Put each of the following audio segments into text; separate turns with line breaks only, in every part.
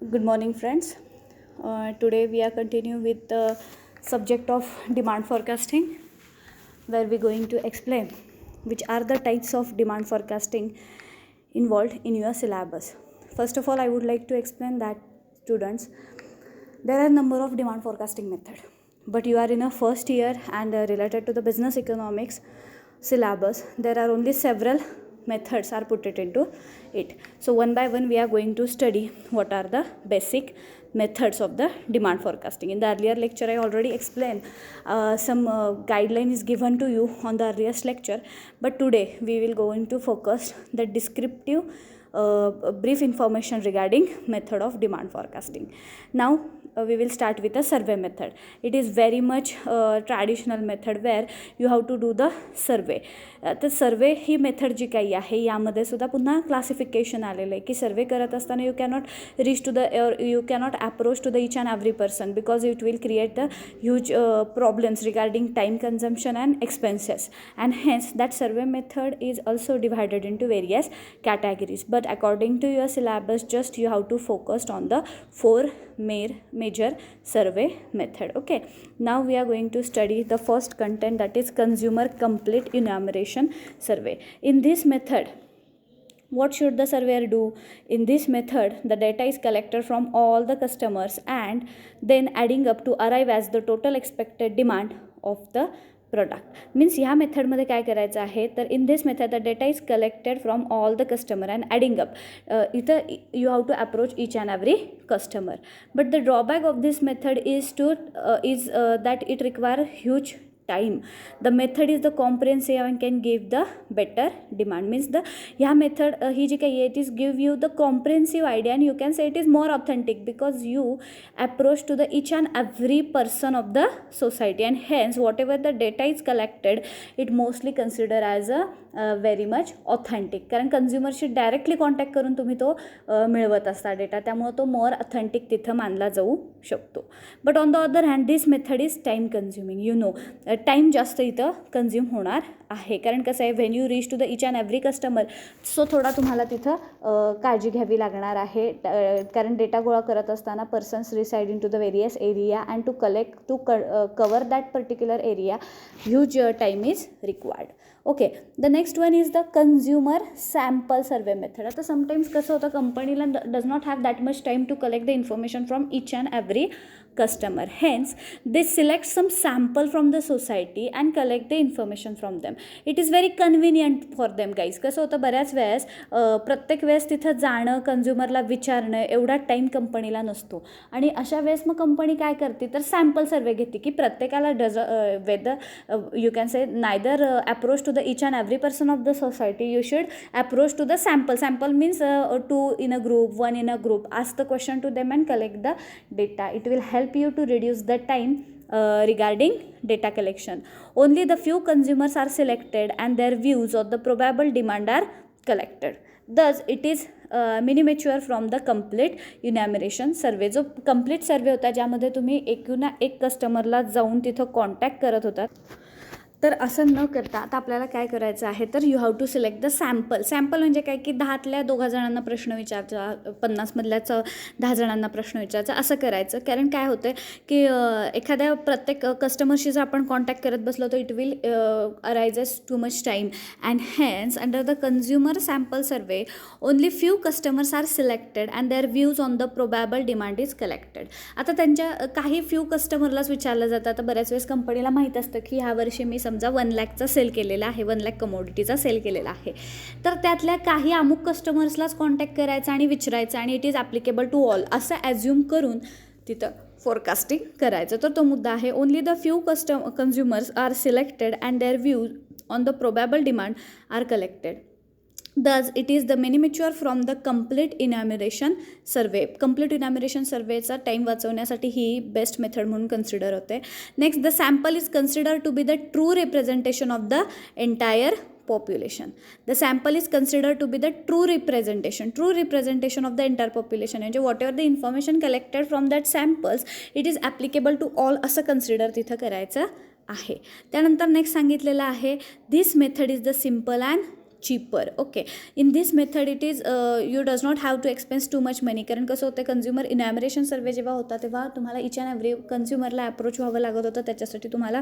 Good morning, friends. Today we are continuing with the subject of demand forecasting, where we're going to explain which are the types of demand forecasting involved in your syllabus. First of all, I would like to explain that, students, there are a number of demand forecasting method, but you are in a first year and related to the business economics syllabus, there are only several methods are put it into it. So one by one we are going to study what are the basic methods of the demand forecasting. In the earlier lecture I already explained some guideline is given to you on the earliest lecture, but today we will go into focus the descriptive brief information regarding method of demand forecasting. Now we will start with a survey method. It is very much traditional method where you have to do the survey. तर सर्वे ही method जी काही आहे यामध्ये सुद्धा पुन्हा classification आलेलं आहे की survey करत असताना you cannot reach to the you cannot approach to the each and every person because it will create the huge problems regarding time consumption and expenses, and hence that survey method is also divided into various categories. But according to your syllabus, just you have to focus on the four major survey method. Okay, now we are going to study the first content, that is consumer complete enumeration survey. In this method, what should the surveyor do? In this method, the data is collected from all the customers and then adding up to arrive as the total expected demand of the product. Means ह्या मेथडमध्ये काय करायचं आहे तर in this method the data is collected from all the customer and adding up. इथं you have to approach each and every customer. But the drawback of this method is that it require huge time. The method is the comprehensive and can give the better demand. Means the yeah method ही जी काही it is give you the comprehensive idea and you can say it is more authentic because you approach to the each and every person of the society, and hence whatever the data is collected it mostly consider as a very much authentic. कारण कन्झ्युमरशी directly contact करून तुम्ही तो मिळवत असता data, त्यामुळे तो मोर authentic तिथं मानला जाऊ शकतो. But on the other hand this method is time consuming. You know time जास्त इथं कन्झ्युम होणार आहे, कारण कसं आहे when you reach to the each and every customer so थोडा तुम्हाला तिथं काळजी घ्यावी लागणार आहे, कारण डेटा गोळा करत असताना persons reside in to the various area and to collect to cover that particular area huge time is required. Okay, the next one is the consumer sample survey method. आता समटाईम्स कसं होतं कंपनीला does not have that much time to collect the information from each and every customer, hence they select some sample from the society and collect the information from them. It is very convenient for them guys. कसं होतं बऱ्याच वेळेस प्रत्येक वेळेस तिथं जाणं कंझ्युमरला विचारणं एवढा टाईम कंपनीला नसतो, आणि अशा वेळेस मग कंपनी काय करते तर सॅम्पल सर्वे घेते की प्रत्येकाला whether you can say neither approach to the each and every person of the society, you should approach to the sample means to in a group, one in a group, ask the question to them and collect the data. It will help you to reduce the time regarding data collection. Only the few consumers are selected and their views of the probable demand are collected. Thus it is miniature from the complete enumeration survey. जो complete survey होता ज्यामध्ये तुम्ही एक कस्टमरला जाऊन तिथं contact करत होतात, तर असं न करता आता आपल्याला काय करायचं आहे तर you have to select the sample. Sample म्हणजे काय की 10तल्या 2 जणांना प्रश्न विचारायचा, 50मधल्याच 10 जणांना प्रश्न विचारायचा, असं करायचं. कारण काय होतं की एखाद्या प्रत्येक कस्टमरशी जर आपण कॉन्टॅक्ट करत बसलो तर it will arises too much time, and hence under the consumer sample survey only few customers are selected and their views on the probable demand is collected. आता त्यांच्या काही फ्यू कस्टमरलाच विचारलं जातं. आता बऱ्याच वेळेस कंपनीला माहीत असतं की ह्या वर्षी मी समजा 1 लाखचा सेल केलेला आहे, 1 लाख कमोडिटीचा सेल केलेला आहे, तर त्यातल्या काही अमुक कस्टमर्सलाच कॉन्टॅक्ट करायचा आणि विचारायचं आणि it is applicable to all असं ॲज्युम करून तिथं फोरकास्टिंग करायचं. तर तो मुद्दा आहे only the few consumers are selected and their views on the probable demand are collected. Thus, it is the miniature from the complete enumeration survey. Complete enumeration surveyचा time वाचवण्यासाठी ही बेस्ट मेथड म्हणून consider होते. Next, the sample is consider to be the true representation of the entire population. The sample is considered to be the true representation of the entire population. म्हणजे whatever the information collected from that samples, it is applicable to all असं consider तिथं करायचं आहे. त्यानंतर next सांगितलेलं आहे this method is the simple and cheaper. Okay, in this method it is you does not have to expense too much money. कारण कसं होतं, कन्झ्युमर इनॅमरेशन सर्वे जेव्हा होता तेव्हा तुम्हाला इच अँड एव्हरी कन्झ्युमरला अप्रोच व्हावं लागत होतं, त्याच्यासाठी तुम्हाला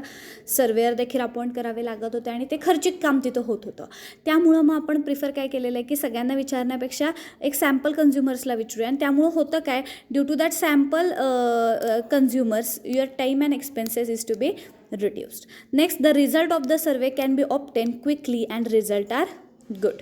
सर्वेअर देखील अपॉइंट करावे लागत होते आणि ते खर्चिक काम तिथं होत होतं. त्यामुळं मग आपण प्रिफर काय केलेलं आहे की सगळ्यांना विचारण्यापेक्षा एक सॅम्पल कन्झ्युमर्सला विचारूया. आणि त्यामुळं होतं काय, due to that sample consumers your time and expenses is to be reduced. Next, the result of the survey can be obtained quickly and result are good.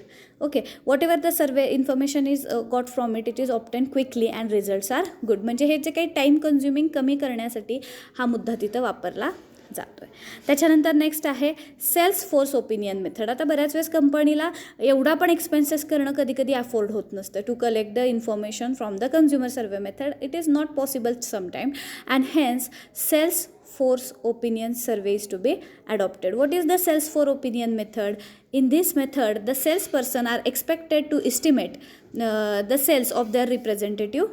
Okay, whatever the survey information is got from it, it is obtained quickly and results are good. म्हणजे हे जे काही time consuming कमी करण्यासाठी हा मुद्दा तिथं वापरला जातो आहे. त्याच्यानंतर नेक्स्ट आहे सेल्स फोर्स ओपिनियन मेथड. आता बऱ्याच वेळेस कंपनीला एवढा पण एक्सपेन्सेस करणं कधी कधी अफोर्ड होत नसतं to collect the information from the consumer survey method. It is not possible sometime and hence sales force opinion survey is to be adopted. What is the sales for opinion method? In this method, the salesperson are expected to estimate the sales of their respective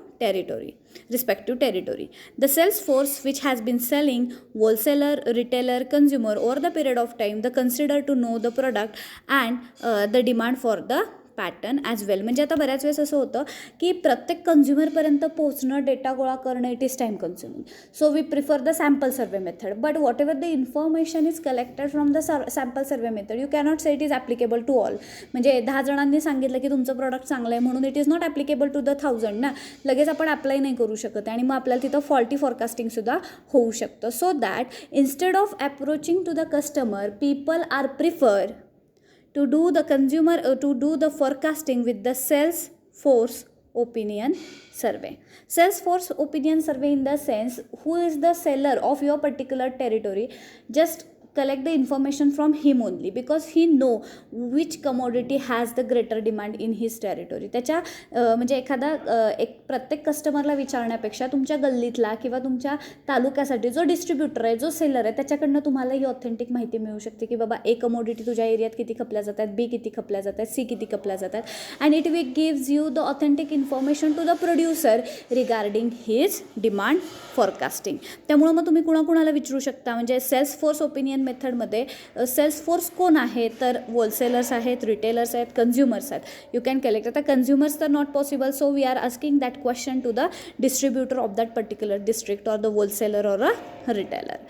territory. The sales force which has been selling wholesaler, retailer, consumer over the period of time, they consider to know the product and the demand for the pattern as well. म्हणजे आता बऱ्याच वेळेस असं होतं की प्रत्येक कन्झ्युमरपर्यंत पोहोचणं, data गोळा करणं, it is time consuming. So we prefer the sample survey method. But whatever the information is collected from the sample survey method, you cannot say it is applicable to all. म्हणजे 10 जणांनी सांगितलं की तुमचं product चांगलं आहे म्हणून it is not applicable to the 1000 ना. लगेच आपण अप्लाय नाही करू शकत आणि मग आपल्याला तिथं फॉल्टी फॉरकास्टिंगसुद्धा होऊ शकतं. So that instead of approaching to the customer, people are prefer to do the forecasting with the sales force opinion survey. Sales force opinion survey in the sense, who is the seller of your particular territory, just collect the information from him only because he know which commodity has the greater demand in his territory. त्याच्या म्हणजे एखादा एक प्रत्येक कस्टमरला विचारण्यापेक्षा तुमच्या गल्लीतला किंवा तुमच्या तालुक्यासाठी जो डिस्ट्रीब्युटर आहे, जो सेलर आहे, त्याच्याकडनं तुम्हाला ही ऑथेंटिक माहिती मिळू शकते की बाबा ए कमोडिटी तुझ्या एरियात किती खपल्या जातात, बी किती खपल्या जातात, सी किती खपल्या जातात. And it will gives you the authentic information to the producer regarding his demand forecasting. त्यामुळं मग तुम्ही कुणाकुणाला विचारू शकता. म्हणजे सेल्स फोर्स ओपिनियन मेथडमध्ये सेल्स फोर्स कोण आहे, तर होलसेलर्स आहेत, रिटेलर्स आहेत, कन्झ्युमर्स आहेत. You can collect. आता कन्झ्युमर्स तर not possible, so we are asking that question to the distributor of that particular district or the wholesaler or a retailer.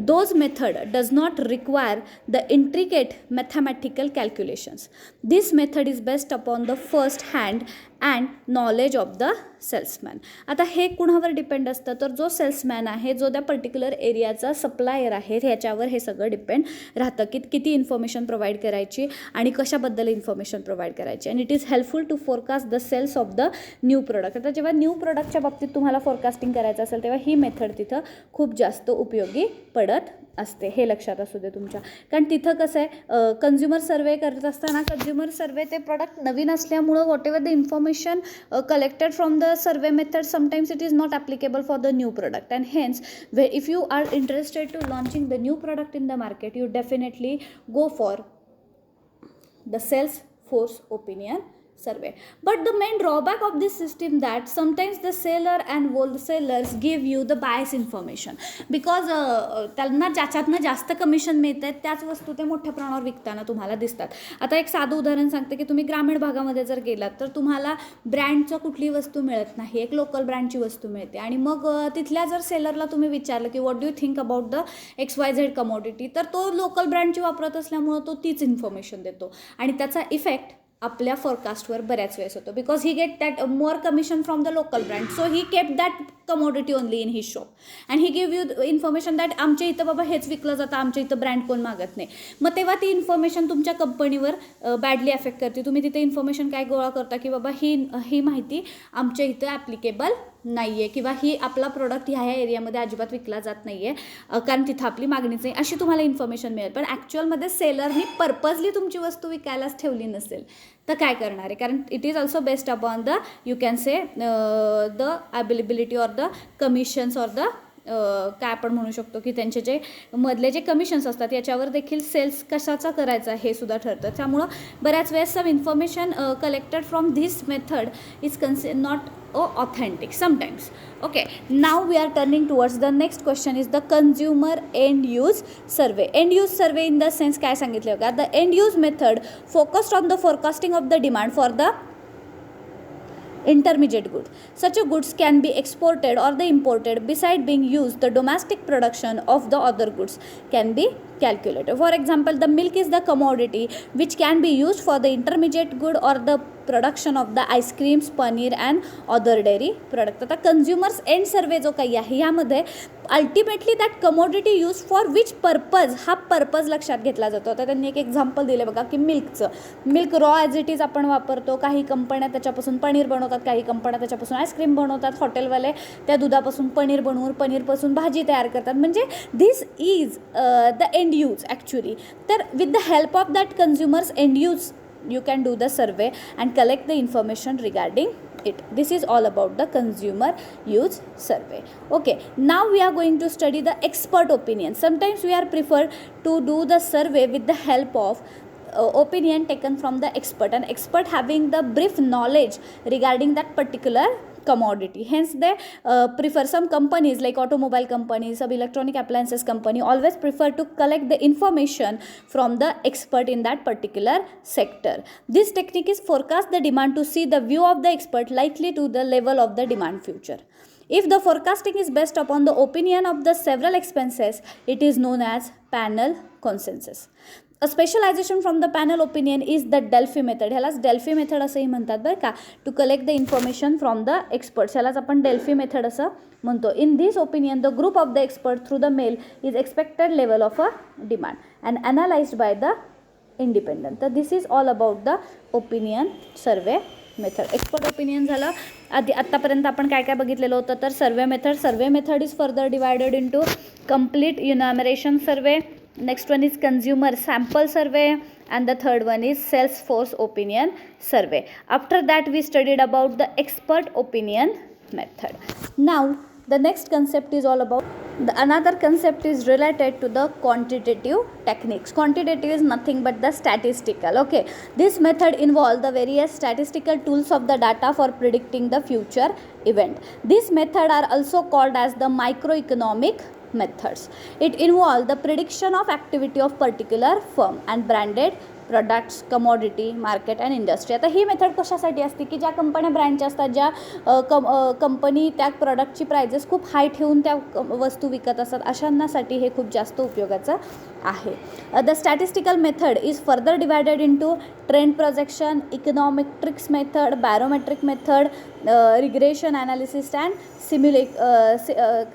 Those method does not require the intricate mathematical calculations. This method is based upon the first hand and knowledge of the salesman. आता हे कुणावर depend असतं, तर जो salesman आहे, जो त्या particular एरियाचा supplier आहे, ह्याच्यावर हे सगळं डिपेंड राहतं की किती इन्फॉर्मेशन प्रोव्हाइड करायची आणि कशाबद्दल इन्फॉर्मेशन प्रोव्हाइड करायची. And it is helpful to forecast the sales of the new product. आता जेव्हा न्यू प्रोडक्टच्या बाबतीत तुम्हाला फोरकास्टिंग करायचं असेल तेव्हा ही मेथड तिथं खूप जास्त उपयोगी पडत असते. हे लक्षात असू दे तुमच्या. कारण तिथं कसं आहे, कन्झ्युमर सर्वे करत असताना कन्झ्युमर सर्वे ते प्रोडक्ट नवीन असल्यामुळं what ever the information collected from the survey method, sometimes it is not applicable for the new product, and hence if you are interested to launching the new product in the market, you definitely go for the sales force opinion survey. But the main drawback of this system that sometimes the seller and wholesalers give you the bias information because त्यांना ज्याच्यातनं जास्त commission मिळतं त्याच वस्तू ते मोठ्या प्रमाणावर विकताना तुम्हाला दिसतात. आता एक साधं उदाहरण सांगते की तुम्ही ग्रामीण भागामध्ये जर गेलात तर तुम्हाला ब्रँडचं कुठली वस्तू मिळत नाही, एक लोकल ब्रँडची वस्तू मिळते. आणि मग तिथल्या जर सेलरला तुम्ही विचारलं की what do you think about the XYZ commodity, तर तो लोकल ब्रँडची वापरत असल्यामुळं तो तीच इन्फॉर्मेशन देतो आणि त्याचा इफेक्ट आपल्या फोरकास्टवर बऱ्याच वेळेस होतो because he get that more commission from the local brand. So he kept that commodity only in his shop and he give you information that आमच्या इथं बाबा हेच विकलं जातं, आमच्या इथं ब्रँड कोण मागत नाही. मग तेव्हा ती इन्फॉर्मेशन तुमच्या कंपनीवर बॅडली अफेक्ट करते. तुम्ही तिथे इन्फॉर्मेशन काय गोळा करता की बाबा ही माहिती आमच्या इथं ॲप्लिकेबल नाही आहे किंवा ही आपला प्रोडक्ट ह्या एरियामध्ये अजिबात विकला जात नाही आहे कारण तिथं आपली मागणीच नाही, अशी तुम्हाला इन्फॉर्मेशन मिळेल. पण ॲक्च्युअलमध्ये सेलरनी पर्पजली तुमची वस्तू विकायलाच ठेवली नसेल तर काय करणार आहे, कारण it is also based upon the you can say the availability or the commissions or the काय आपण म्हणू शकतो की त्यांचे जे मधले जे कमिशन्स असतात याच्यावर देखील सेल्स कशाचा करायचा हे सुद्धा ठरतं. त्यामुळं बऱ्याच वेळेस some information collected from this method is not authentic sometimes. Okay, now we are turning towards the next question is the consumer end use survey. End use survey in the sense काय सांगितले बघा, the end use method focused on the forecasting of the demand for the intermediate good. Such a goods can be exported or the imported. Beside being used, the domestic production of the other goods can be calculated. For example, the milk is the commodity which can be used for the intermediate good or the production of the ice creams, paneer and other dairy product. आता consumers end survey जो काही आहे यामध्ये ultimately that commodity use for which purpose हा purpose लक्षात घेतला जातो. आता त्यांनी एक एक्झाम्पल दिले बघा की milk raw as it is आपण वापरतो. काही कंपन्या त्याच्यापासून पनीर बनवतात, काही कंपन्या त्याच्यापासून आईस्क्रीम बनवतात, हॉटेलवाले त्या दुधापासून पनीर बनवून पनीरपासून भाजी तयार करतात. म्हणजे this is the end use actually. तर with the help of that consumers end use you can do the survey and collect the information regarding it. This is all about the consumer use survey. Okay, now we are going to study the expert opinion. Sometimes we are preferred to do the survey with the help of opinion taken from the expert, an expert having the brief knowledge regarding that particular commodity. Hence they prefer, some companies like automobile companies, some electronic appliances company always prefer to collect the information from the expert in that particular sector. This technique is forecast the demand to see the view of the expert likely to the level of the demand future. If the forecasting is based upon the opinion of the several expenses, it is known as panel consensus. A specialization from the panel opinion is the Delphi method. ह्यालाच Delphi method असंही म्हणतात बरं का. To collect the information from the experts, ह्यालाच आपण Delphi method असं म्हणतो. In this opinion the group of the expert through the mail is expected level of a demand and analysed by the independent. तर this is all about the opinion survey method. Expert opinion झालं. आत्तापर्यंत आपण काय काय बघितलेलं होतं तर survey method is further divided into complete enumeration survey. Next one is consumer sample survey and the third one is sales force opinion survey. After that we studied about the expert opinion method. Now the next concept is all about another concept is related to the quantitative techniques. Quantitative is nothing but the statistical. Okay, this method involves the various statistical tools of the data for predicting the future event. This method are also called as the microeconomic methods. It involves the prediction of activity of particular firm and branded products, commodity, market and industry. आता ही method कशासाठी असते की ज्या कंपन्या ब्रँडच्या असतात, ज्या company त्या प्रोडक्टची प्राइजेस खूप हाय ठेवून त्या वस्तू विकत असतात, अशांनासाठी हे खूप जास्त उपयोगाचं आहे. The statistical method is further divided into trend projection, econometrics method, barometric method, regression analysis and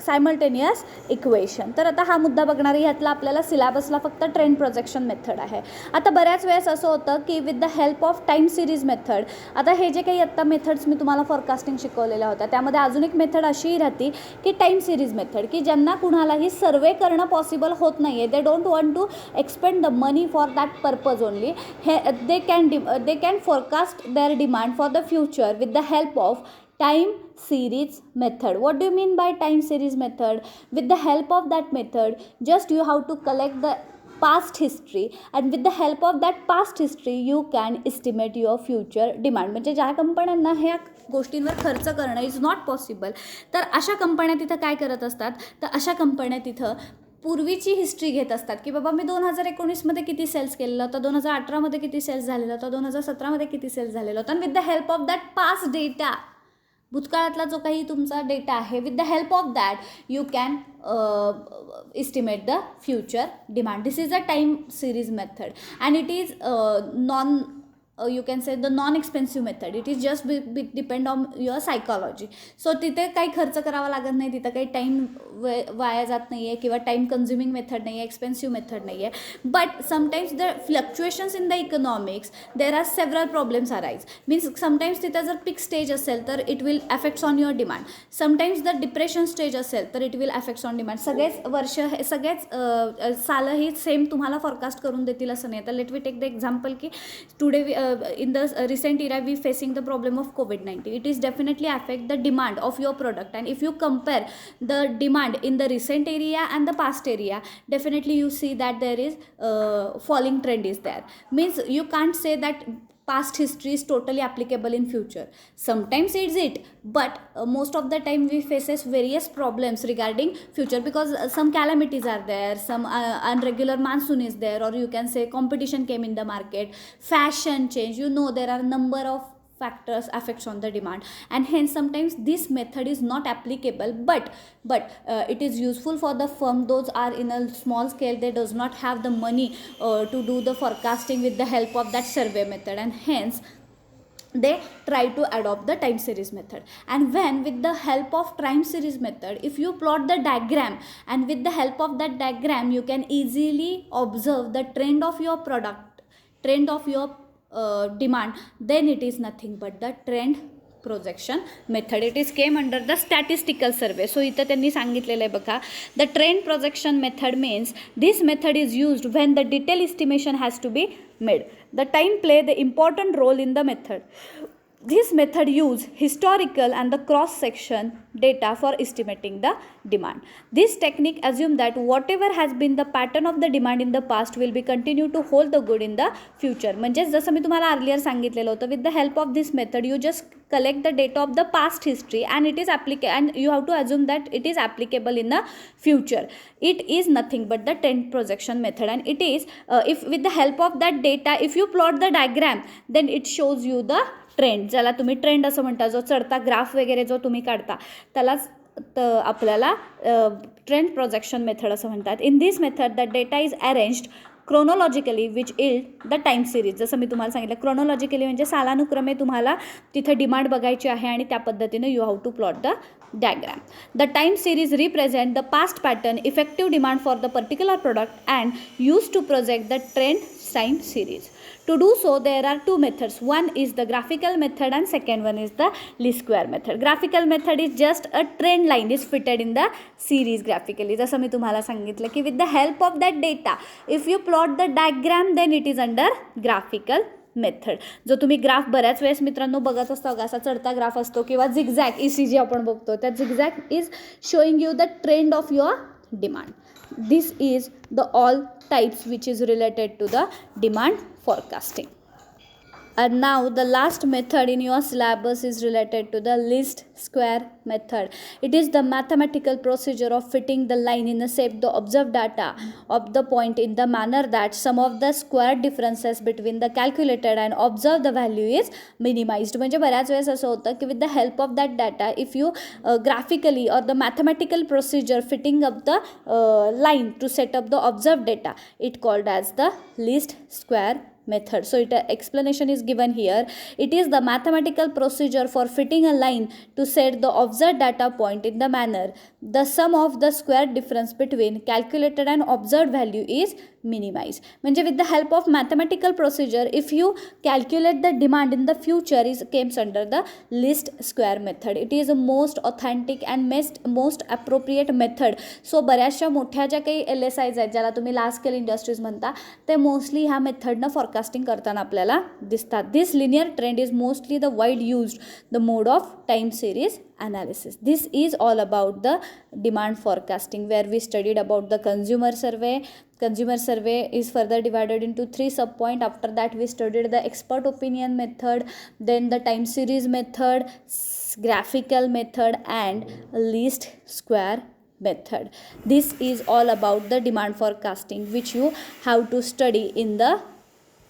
simultaneous equation. तर आता हा मुद्दा बघणार आहे. ह्यातला आपल्याला सिलेबसला फक्त ट्रेंड प्रोजेक्शन मेथड आहे. आता बऱ्याच वेळेस असं होतं की with the help of time series method, आता हे जे काही आत्ता मेथड्स मी तुम्हाला फॉरकास्टिंग शिकवलेल्या होत्या त्यामध्ये अजून एक मेथड अशीही राहते की टाईम सिरीज मेथड, की ज्यांना कुणालाही सर्वे करणं पॉसिबल होत नाही आहे, they don't want to expend the money for that purpose only, हे they can forecast their demand for the future with the help of time series method. What do you mean by time series method? With the help of that method, just you have to collect the past history and with the help of that past history you can estimate your future demand. म्हणजे ज्या कंपन्यांना ह्या गोष्टींवर खर्च करणं is not possible, तर अशा कंपन्या तिथं काय करत असतात, तर अशा कंपन्या तिथं पूर्वीची हिस्ट्री घेत असतात की बाबा मी 2019मध्ये किती सेल्स केलेलं होतं, 2018मध्ये किती सेल्स झालेलं होतं, 2017मध्ये किती सेल्स झालेलं होतं, आणि with the help of that past data, भूतकाळातला जो काही तुमचा डेटा आहे, with the help of that you can estimate the future demand. This is a time series method and it is you can say the non-expensive method. It is just depend on your psychology. So तिथे काही खर्च करावा लागत नाही, तिथं काही time वाया जात नाही आहे किंवा टाईम कन्झ्युमिंग मेथड नाही आहे, एक्सपेन्सिव्ह मेथड नाही आहे. But sometimes the fluctuations in the economics there are several problems arise. Means sometimes तिथं जर पिक स्टेज असेल तर it will affects on your demand. Sometimes जर डिप्रेशन स्टेज असेल तर it will affects on demand. सगळेच वर्ष सगळेच सालंही सेम तुम्हाला फॉरकास्ट करून देतील असं नाही. तर let we take the example की today in the recent era we facing the problem of COVID-19, it is definitely affect the demand of your product. And if you compare the demand in the recent area and the past area, definitely you see that there is falling trend is there. Means you can't say that past history is totally applicable in future. Sometimes it's it, but most of the time we faces various problems regarding future, because some calamities are there, some unregular monsoon is there, or you can say competition came in the market, fashion change, there are a number of factors affects on the demand, and hence sometimes this method is not applicable, but it is useful for the firm. Those are in a small scale, they does not have the money to do the forecasting with the help of that survey method, and hence they try to adopt the time series method. And when with the help of time series method, if you plot the diagram, and with the help of that diagram you can easily observe the trend of your product, trend of your demand, then it is nothing but the trend projection method. It is came under the statistical survey. So इथं त्यांनी सांगितलेलं आहे बघा, the trend projection method means this method is used when the detailed estimation has to be made. The time play the important role in the method. This method use historical and the cross section data for estimating the demand. This technique assume that whatever has been the pattern of the demand in the past will be continue to hold the good in the future. म्हणजे जसं मी तुम्हाला earlier सांगितलेलं होतं, with the help of this method you just collect the data of the past history and it is applicable, and you have to assume that it is applicable in the future. It is nothing but the trend projection method, and it is if with the help of that data, if you plot the diagram, then it shows you the trend, ज्याला तुम्ही trend असं म्हणता, जो चढता graph वगैरे जो तुम्ही काढता त्यालाच आपल्याला ट्रेंड प्रोजेक्शन मेथड असं म्हणतात. In this method the data is arranged chronologically which yield the time series. जसं मी तुम्हाला सांगितलं, क्रोनॉलॉजिकली म्हणजे सालानुक्रमे तुम्हाला तिथे डिमांड बघायची आहे आणि त्या पद्धतीने you have to plot the diagram. The time series represent the past pattern, effective demand for the particular product and used to project the trend time series. To do so, there are two methods. One is the graphical method and second one is the least square method. Graphical method is just a trend line is fitted in the series graphically. जसं मी तुम्हाला सांगितलं की with the help of that data, if you plot the diagram, then it is under graphical method. जो तुम्ही graph बऱ्याच वेळेस मित्रांनो बघत असतो, असा चढता ग्राफ असतो किंवा झिगझॅग ECG आपण बघतो, त्या zigzag is showing you the trend of your demand. This is the all types which is related to the demand forecasting. And now the last method in your syllabus is related to the least square method. It is the mathematical procedure of fitting the line in the shape the observed data of the point in the manner that sum of the square differences between the calculated and observed the value is minimized. म्हणजे बऱ्याच वेळेस असं होतं की with the help of that data, if you graphically or the mathematical procedure fitting up the line to set up the observed data, it called as the least square method. So explanation is given here. It is the mathematical procedure for fitting a line to set the observed data point in the manner the sum of the square difference between calculated and observed value is minimized. म्हणजे with the help of mathematical procedure, if you calculate the demand in the future, is comes under the least square method. It is a most authentic and most appropriate method. So बऱ्याचशा मोठ्या ज्या काही LSIs आहेत, ज्याला तुम्ही large scale industries म्हणता, ते mostly ह्या मेथडनं फोरकास्टिंग करताना आपल्याला दिसतात. This linear trend is mostly the wide used the mode of time series analysis. This is all about the demand forecasting, where we studied about the consumer survey. Consumer survey is further divided into 3 subpoint. After that we studied the expert opinion method, then the time series method, graphical method and least square method. This is all about the demand forecasting which you have to study in the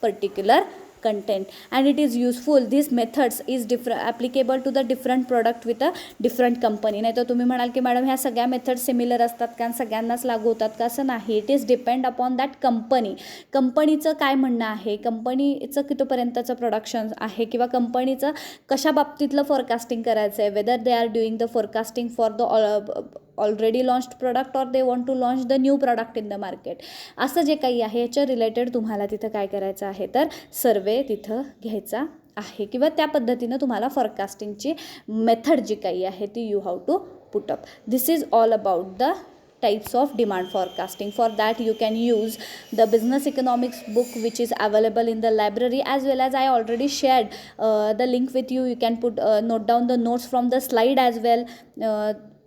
particular content, and it is useful. These methods is different applicable to the different product with a different company. नाही तर तुम्ही म्हणाल की madam ह्या सगळ्या method similar असतात का, सगळ्यांनाच लागू होतात का, असं नाही. It is depend upon that company. कंपनीचं काय म्हणणं आहे, कंपनीचं कितीपर्यंतचं प्रोडक्शन आहे, किंवा कंपनीचं कशा बाबतीतलं फोरकास्टिंग करायचं आहे, whether they are doing the forecasting for the already launched product or they want to launch the new product in the market. असं जे काही आहे याच्या रिलेटेड तुम्हाला तिथं काय करायचं आहे तर सर्वे तिथं घ्यायचा आहे, किंवा त्या पद्धतीनं तुम्हाला फोरकास्टिंगची मेथड जी काही आहे ती you have to put up. This is all about the types of demand forecasting. For that you can use the business economics book which is available in the library, as well as I already shared the link with you. You can put note down the notes from the slide as well.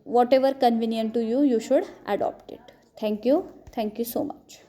Whatever convenient to you, you should adopt it. Thank you so much.